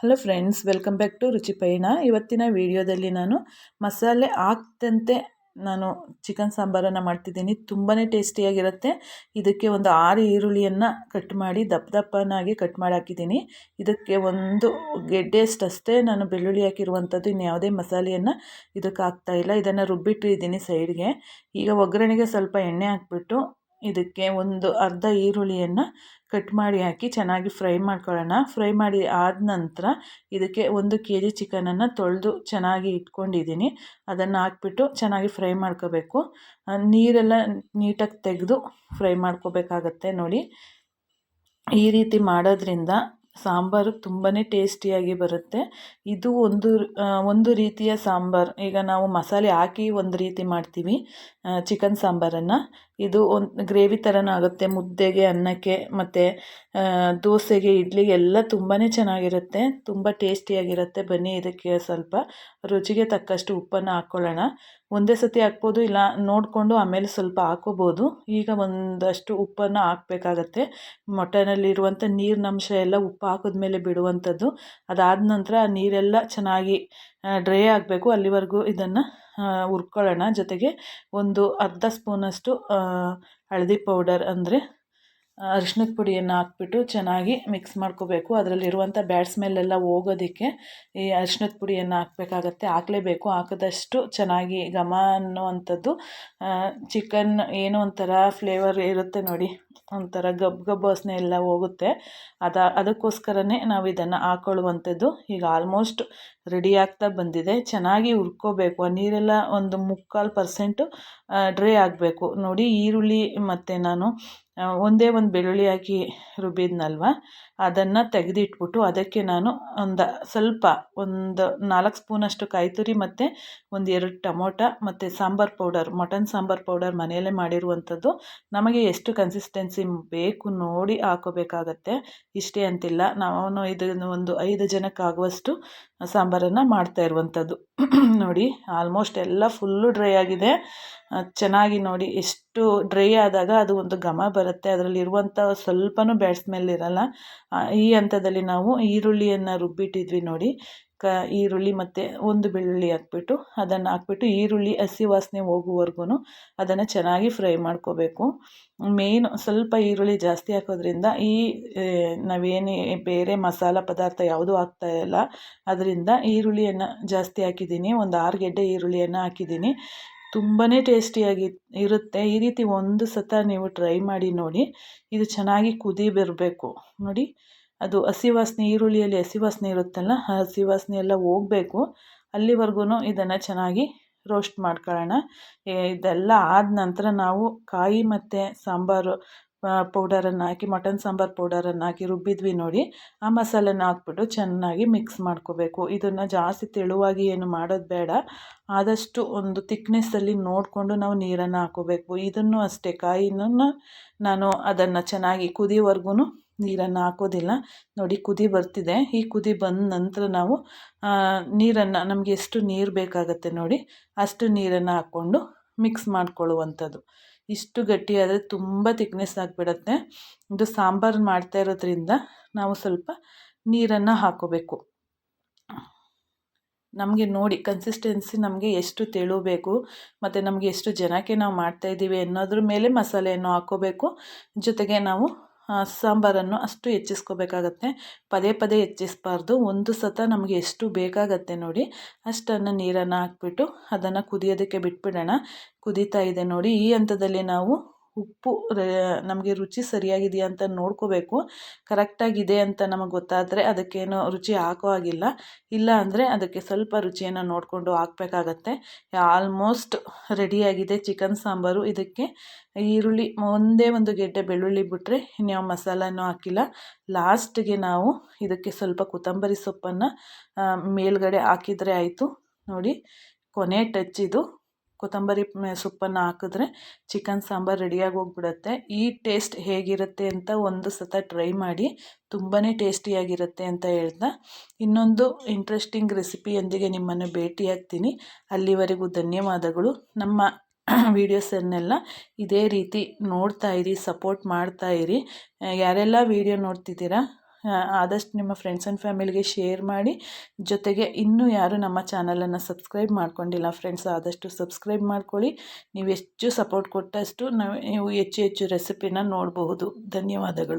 Hello friends, welcome back to Ruchi Payana. ಇವತ್ತಿನ ವಿಡಿಯೋದಲ್ಲಿ ನಾನು ಮಸಾಲೆ ಹಾಕ್ದಂತೆ ನಾನು ಚಿಕನ್ ಸಾಂಬಾರನ್ನು ಮಾಡ್ತಿದ್ದೀನಿ. ತುಂಬಾ ಟೇಸ್ಟಿಯಾಗಿರುತ್ತೆ. ಇದಕ್ಕೆ ಒಂದು 6 ಈರುಳ್ಳಿಯನ್ನು ಕಟ್ ಮಾಡಿ ದಪ್ಪನಾಗಿ ಕಟ್ ಮಾಡಿ ಹಾಕಿದ್ದೀನಿ. ಇದಕ್ಕೆ ಒಂದು ಗೆಡ್ಡೆಯಷ್ಟೇ ನಾನು ಬೆಳ್ಳುಳ್ಳಿ ಹಾಕಿರುವಂಥದ್ದು. ಇನ್ನು ಯಾವುದೇ ಮಸಾಲೆಯನ್ನು ಇದಕ್ಕೆ ಹಾಕ್ತಾ ಇಲ್ಲ. ಇದನ್ನು ರುಬ್ಬಿಟ್ಟಿದ್ದೀನಿ ಸೈಡ್ಗೆ. ಈಗ ಒಗ್ಗರಣೆಗೆ ಸ್ವಲ್ಪ ಎಣ್ಣೆ ಹಾಕ್ಬಿಟ್ಟು ಇದಕ್ಕೆ ಒಂದು ಅರ್ಧ ಈರುಳ್ಳಿಯನ್ನು ಕಟ್ ಮಾಡಿ ಹಾಕಿ ಚೆನ್ನಾಗಿ ಫ್ರೈ ಮಾಡ್ಕೊಳ್ಳೋಣ. ಫ್ರೈ ಮಾಡಿ ಆದ ನಂತರ ಇದಕ್ಕೆ 1 kg ಚಿಕನನ್ನು ತೊಳೆದು ಚೆನ್ನಾಗಿ ಇಟ್ಕೊಂಡಿದ್ದೀನಿ. ಅದನ್ನು ಹಾಕ್ಬಿಟ್ಟು ಚೆನ್ನಾಗಿ ಫ್ರೈ ಮಾಡ್ಕೋಬೇಕು. ನೀರೆಲ್ಲ ನೀಟಾಗಿ ತೆಗೆದು ಫ್ರೈ ಮಾಡ್ಕೋಬೇಕಾಗತ್ತೆ. ನೋಡಿ, ಈ ರೀತಿ ಮಾಡೋದ್ರಿಂದ ಸಾಂಬಾರು ತುಂಬಾ ಟೇಸ್ಟಿಯಾಗಿ ಬರುತ್ತೆ. ಇದು ಒಂದು ರೀತಿಯ ಸಾಂಬಾರು. ಈಗ ನಾವು ಮಸಾಲೆ ಹಾಕಿ ಒಂದು ರೀತಿ ಮಾಡ್ತೀವಿ ಚಿಕನ್ ಸಾಂಬಾರನ್ನು. ಇದು ಒಂದು ಗ್ರೇವಿ ಥರನೂ ಆಗುತ್ತೆ. ಮುದ್ದೆಗೆ, ಅನ್ನಕ್ಕೆ ಮತ್ತು ದೋಸೆಗೆ, ಇಡ್ಲಿಗೆ ಎಲ್ಲ ತುಂಬಾ ಚೆನ್ನಾಗಿರುತ್ತೆ. ತುಂಬ ಟೇಸ್ಟಿಯಾಗಿರುತ್ತೆ. ಬನ್ನಿ, ಇದಕ್ಕೆ ಸ್ವಲ್ಪ ರುಚಿಗೆ ತಕ್ಕಷ್ಟು ಉಪ್ಪನ್ನು ಹಾಕ್ಕೊಳ್ಳೋಣ. ಒಂದೇ ಸತಿ ಹಾಕ್ಬೋದು, ಇಲ್ಲ ನೋಡಿಕೊಂಡು ಆಮೇಲೆ ಸ್ವಲ್ಪ ಹಾಕ್ಕೋಬೋದು. ಈಗ ಒಂದಷ್ಟು ಉಪ್ಪನ್ನು ಹಾಕಬೇಕಾಗತ್ತೆ. ಮಟನಲ್ಲಿರುವಂಥ ನೀರಿನಂಶ ಎಲ್ಲ ಉಪ್ಪು ಹಾಕಿದ್ಮೇಲೆ ಬಿಡುವಂಥದ್ದು. ಅದಾದ ನಂತರ ನೀರೆಲ್ಲ ಚೆನ್ನಾಗಿ ಡ್ರೈ ಆಗಬೇಕು. ಅಲ್ಲಿವರೆಗೂ ಇದನ್ನು ಹುರ್ಕೊಳ್ಳೋಣ. ಜೊತೆಗೆ ಒಂದು ಅರ್ಧ ಸ್ಪೂನಷ್ಟು ಹಳದಿ ಪೌಡರ್ ಅಂದರೆ ಅರಿಶಿನದ ಪುಡಿಯನ್ನು ಹಾಕ್ಬಿಟ್ಟು ಚೆನ್ನಾಗಿ ಮಿಕ್ಸ್ ಮಾಡ್ಕೋಬೇಕು. ಅದರಲ್ಲಿರುವಂಥ ಬ್ಯಾಡ್ ಸ್ಮೆಲ್ಲೆಲ್ಲ ಹೋಗೋದಕ್ಕೆ ಈ ಅರಿಶಿನದ ಪುಡಿಯನ್ನು ಹಾಕಬೇಕಾಗತ್ತೆ. ಹಾಕಲೇಬೇಕು. ಹಾಕಿದಷ್ಟು ಚೆನ್ನಾಗಿ ಘಮ ಅನ್ನುವಂಥದ್ದು ಚಿಕನ್ ಏನೋ ಒಂಥರ ಫ್ಲೇವರ್ ಇರುತ್ತೆ ನೋಡಿ, ಒಂಥರ ಗಬ್ಬು ವಾಸನೆ ಎಲ್ಲ ಹೋಗುತ್ತೆ. ಅದಕ್ಕೋಸ್ಕರನೇ ನಾವು ಇದನ್ನು ಹಾಕ್ಕೊಳ್ಳುವಂಥದ್ದು. ಈಗ ಆಲ್ಮೋಸ್ಟ್ ರೆಡಿ ಆಗ್ತಾ ಬಂದಿದೆ. ಚೆನ್ನಾಗಿ ಹುರ್ಕೋಬೇಕು. ಆ ನೀರೆಲ್ಲ ಒಂದು 3/4% ಡ್ರೈ ಆಗಬೇಕು. ನೋಡಿ, ಈರುಳ್ಳಿ ಮತ್ತು ನಾನು ಒಂದೇ ಒಂದು ಬೆಳ್ಳುಳ್ಳಿ ಹಾಕಿ ರುಬ್ಬಿದ್ನಲ್ವ, ಅದನ್ನು ತೆಗೆದಿಟ್ಬಿಟ್ಟು ಅದಕ್ಕೆ ನಾನು ಒಂದು 4 ಸ್ಪೂನಷ್ಟು ಕಾಯಿ ತುರಿ ಮತ್ತು 2 ಟೊಮೊಟೊ ಮತ್ತು sambar powder, mutton sambar powder ಮನೆಯಲ್ಲೇ ಮಾಡಿರುವಂಥದ್ದು. ನಮಗೆ ಎಷ್ಟು ಕನ್ಸಿಸ್ಟೆನ್ಸಿ ಬೇಕು ನೋಡಿ ಹಾಕೋಬೇಕಾಗತ್ತೆ. ಇಷ್ಟೇ ಅಂತಿಲ್ಲ. ನಾನು ಇದನ್ನು ಒಂದು 5 ಜನಕ್ಕಾಗುವಷ್ಟು ಸಾಂಬಾರನ್ನು ಮಾಡ್ತಾ ಇರುವಂಥದ್ದು. ನೋಡಿ, ಆಲ್ಮೋಸ್ಟ್ ಎಲ್ಲ ಫುಲ್ಲು ಡ್ರೈ ಆಗಿದೆ. ಚೆನ್ನಾಗಿ ನೋಡಿ, ಎಷ್ಟು ಡ್ರೈ ಆದಾಗ ಅದು ಒಂದು ಘಮ ಬರುತ್ತೆ. ಅದರಲ್ಲಿರುವಂಥ ಸ್ವಲ್ಪನೂ ಬ್ಯಾಡ್ ಸ್ಮೆಲ್ ಇರಲ್ಲ. ಈ ಹಂತದಲ್ಲಿ ನಾವು ಈರುಳ್ಳಿಯನ್ನು ರುಬ್ಬಿಟ್ಟಿದ್ವಿ ನೋಡಿ, ಈರುಳ್ಳಿ ಮತ್ತು ಒಂದು ಬೆಳ್ಳುಳ್ಳಿ ಹಾಕ್ಬಿಟ್ಟು ಅದನ್ನು ಹಾಕ್ಬಿಟ್ಟು ಈರುಳ್ಳಿ ಹಸಿ ವಾಸನೆ ಹೋಗುವವರೆಗೂ ಅದನ್ನು ಚೆನ್ನಾಗಿ ಫ್ರೈ ಮಾಡ್ಕೋಬೇಕು. ಮೇಯ್ನು ಸ್ವಲ್ಪ ಈರುಳ್ಳಿ ಜಾಸ್ತಿ ಹಾಕೋದ್ರಿಂದ ನಾವೇನು ಬೇರೆ ಮಸಾಲ ಪದಾರ್ಥ ಯಾವುದೂ ಹಾಕ್ತಾ ಇಲ್ಲ. ಅದರಿಂದ ಈರುಳ್ಳಿಯನ್ನು ಜಾಸ್ತಿ ಹಾಕಿದ್ದೀನಿ. ಒಂದು 6 ಗೆಡ್ಡೆ ಈರುಳ್ಳಿಯನ್ನು ಹಾಕಿದ್ದೀನಿ. ತುಂಬಾ ಟೇಸ್ಟಿಯಾಗಿ ಇರುತ್ತೆ. ಈ ರೀತಿ ಒಂದು ಸತ ನೀವು ಟ್ರೈ ಮಾಡಿ ನೋಡಿ. ಇದು ಚೆನ್ನಾಗಿ ಕುದಿ ಬರಬೇಕು. ನೋಡಿ, ಅದು ಹಸಿ ವಾಸನೆ, ಈರುಳ್ಳಿಯಲ್ಲಿ ಹಸಿ ವಾಸನೆ ಇರುತ್ತಲ್ಲ, ಆ ಹಸಿ ವಾಸನೆ ಎಲ್ಲ ಹೋಗಬೇಕು. ಅಲ್ಲಿವರೆಗೂ ಇದನ್ನು ಚೆನ್ನಾಗಿ ರೋಸ್ಟ್ ಮಾಡ್ಕೊಳ್ಳೋಣ. ಇದೆಲ್ಲ ಆದ ನಂತರ ನಾವು ಕಾಯಿ ಮತ್ತು ಸಾಂಬಾರು ಪೌಡರನ್ನು ಹಾಕಿ, ಮಟನ್ ಸಾಂಬಾರು ಪೌಡರನ್ನು ಹಾಕಿ ರುಬ್ಬಿದ್ವಿ ನೋಡಿ, ಆ ಮಸಾಲೆನ ಹಾಕ್ಬಿಟ್ಟು ಚೆನ್ನಾಗಿ ಮಿಕ್ಸ್ ಮಾಡ್ಕೋಬೇಕು. ಇದನ್ನು ಜಾಸ್ತಿ ತೆಳುವಾಗಿ ಏನು ಮಾಡೋದು ಬೇಡ. ಆದಷ್ಟು ಒಂದು ತಿಕ್ನೆಸ್ಸಲ್ಲಿ ನೋಡಿಕೊಂಡು ನಾವು ನೀರನ್ನು ಹಾಕೋಬೇಕು. ಇದನ್ನು ಅಷ್ಟೇ, ಕಾಯಿನೂ ನಾನು ಅದನ್ನು ಚೆನ್ನಾಗಿ ಕುದಿಯವರೆಗೂ ನೀರನ್ನು ಹಾಕೋದಿಲ್ಲ. ನೋಡಿ, ಕುದಿ ಬರ್ತಿದೆ. ಈ ಕುದಿ ಬಂದ ನಂತರ ನಾವು ನೀರನ್ನು, ನಮಗೆ ಎಷ್ಟು ನೀರು ಬೇಕಾಗತ್ತೆ ನೋಡಿ ಅಷ್ಟು ನೀರನ್ನು ಹಾಕ್ಕೊಂಡು ಮಿಕ್ಸ್ ಮಾಡ್ಕೊಳ್ಳುವಂಥದ್ದು. ಇಷ್ಟು ಗಟ್ಟಿಯಾದರೆ ತುಂಬ ತಿಕ್ನೆಸ್ ಆಗಿಬಿಡತ್ತೆ. ಇದು ಸಾಂಬಾರು ಮಾಡ್ತಾ ಇರೋದ್ರಿಂದ ನಾವು ಸ್ವಲ್ಪ ನೀರನ್ನು ಹಾಕೋಬೇಕು. ನಮಗೆ ನೋಡಿ, ಕನ್ಸಿಸ್ಟೆನ್ಸಿ ನಮಗೆ ಎಷ್ಟು ತೆಳು ಬೇಕು ಮತ್ತು ನಮಗೆ ಎಷ್ಟು ಜನಕ್ಕೆ ನಾವು ಮಾಡ್ತಾಯಿದ್ದೀವಿ ಅನ್ನೋದ್ರ ಮೇಲೆ ಮಸಾಲೆಯನ್ನು ಹಾಕ್ಕೋಬೇಕು. ಜೊತೆಗೆ ನಾವು ಸಾಂಬಾರನ್ನು ಅಷ್ಟು ಹೆಚ್ಚಿಸ್ಕೋಬೇಕಾಗತ್ತೆ. ಪದೇ ಪದೇ ಹೆಚ್ಚಿಸಬಾರ್ದು. ಒಂದು ಸತ ನಮಗೆ ಎಷ್ಟು ಬೇಕಾಗತ್ತೆ ನೋಡಿ ಅಷ್ಟನ್ನು ನೀರನ್ನು ಹಾಕ್ಬಿಟ್ಟು ಅದನ್ನು ಕುದಿಯೋದಕ್ಕೆ ಬಿಟ್ಬಿಡೋಣ. ಕುದೀತಾ ಇದೆ ನೋಡಿ. ಈ ಹಂತದಲ್ಲಿ ನಾವು ಉಪ್ಪು ನಮಗೆ ರುಚಿ ಸರಿಯಾಗಿದೆಯಾ ಅಂತ ನೋಡ್ಕೋಬೇಕು. ಕರೆಕ್ಟಾಗಿದೆ ಅಂತ ನಮಗೆ ಗೊತ್ತಾದರೆ ಅದಕ್ಕೇನು ರುಚಿ ಹಾಕೋ ಹಾಗಿಲ್ಲ. ಇಲ್ಲ ಅಂದರೆ ಅದಕ್ಕೆ ಸ್ವಲ್ಪ ರುಚಿಯನ್ನು ನೋಡಿಕೊಂಡು ಹಾಕಬೇಕಾಗತ್ತೆ. ಆಲ್ಮೋಸ್ಟ್ ರೆಡಿಯಾಗಿದೆ ಚಿಕನ್ ಸಾಂಬಾರು. ಇದಕ್ಕೆ ಈರುಳ್ಳಿ, ಒಂದೇ ಒಂದು ಗೆಡ್ಡೆ ಬೆಳ್ಳುಳ್ಳಿ ಬಿಟ್ಟರೆ ಇನ್ಯಾವ ಮಸಾಲನೂ ಹಾಕಿಲ್ಲ. ಲಾಸ್ಟಿಗೆ ನಾವು ಇದಕ್ಕೆ ಸ್ವಲ್ಪ ಕೊತ್ತಂಬರಿ ಸೊಪ್ಪನ್ನು ಮೇಲ್ಗಡೆ ಹಾಕಿದರೆ ಆಯಿತು. ನೋಡಿ, ಕೊನೆ ಟಚ್ ಇದು. ಕೊತ್ತಂಬರಿ ಸೊಪ್ಪನ್ನು ಹಾಕಿದ್ರೆ ಚಿಕನ್ ಸಾಂಬಾರು ರೆಡಿಯಾಗಿ ಹೋಗ್ಬಿಡುತ್ತೆ. ಈ ಟೇಸ್ಟ್ ಹೇಗಿರುತ್ತೆ ಅಂತ ಒಂದು ಸತ ಟ್ರೈ ಮಾಡಿ. ತುಂಬಾ ಟೇಸ್ಟಿಯಾಗಿರುತ್ತೆ ಅಂತ ಹೇಳ್ತಾ, ಇನ್ನೊಂದು ಇಂಟ್ರೆಸ್ಟಿಂಗ್ ರೆಸಿಪಿಯೊಂದಿಗೆ ನಿಮ್ಮನ್ನು ಭೇಟಿಯಾಗ್ತೀನಿ. ಅಲ್ಲಿವರೆಗೂ ಧನ್ಯವಾದಗಳು. ನಮ್ಮ ವೀಡಿಯೋಸನ್ನೆಲ್ಲ ಇದೇ ರೀತಿ ನೋಡ್ತಾಯಿರಿ, ಸಪೋರ್ಟ್ ಮಾಡ್ತಾಯಿರಿ. ಯಾರೆಲ್ಲ ವೀಡಿಯೋ ನೋಡ್ತಿದ್ದೀರಾ ಆದಷ್ಟು ನಿಮ್ಮ ಫ್ರೆಂಡ್ಸ್ ಆ್ಯಂಡ್ ಫ್ಯಾಮಿಲಿಗೆ ಶೇರ್ ಮಾಡಿ. ಜೊತೆಗೆ ಇನ್ನೂ ಯಾರು ನಮ್ಮ ಚಾನಲನ್ನು ಸಬ್ಸ್ಕ್ರೈಬ್ ಮಾಡ್ಕೊಂಡಿಲ್ಲ ಫ್ರೆಂಡ್ಸ್, ಆದಷ್ಟು ಸಬ್ಸ್ಕ್ರೈಬ್ ಮಾಡ್ಕೊಳ್ಳಿ. ನೀವು ಹೆಚ್ಚು ಸಪೋರ್ಟ್ ಕೊಟ್ಟಷ್ಟು ನೀವು ಹೆಚ್ಚು ಹೆಚ್ಚು ರೆಸಿಪಿನ ನೋಡಬಹುದು. ಧನ್ಯವಾದಗಳು.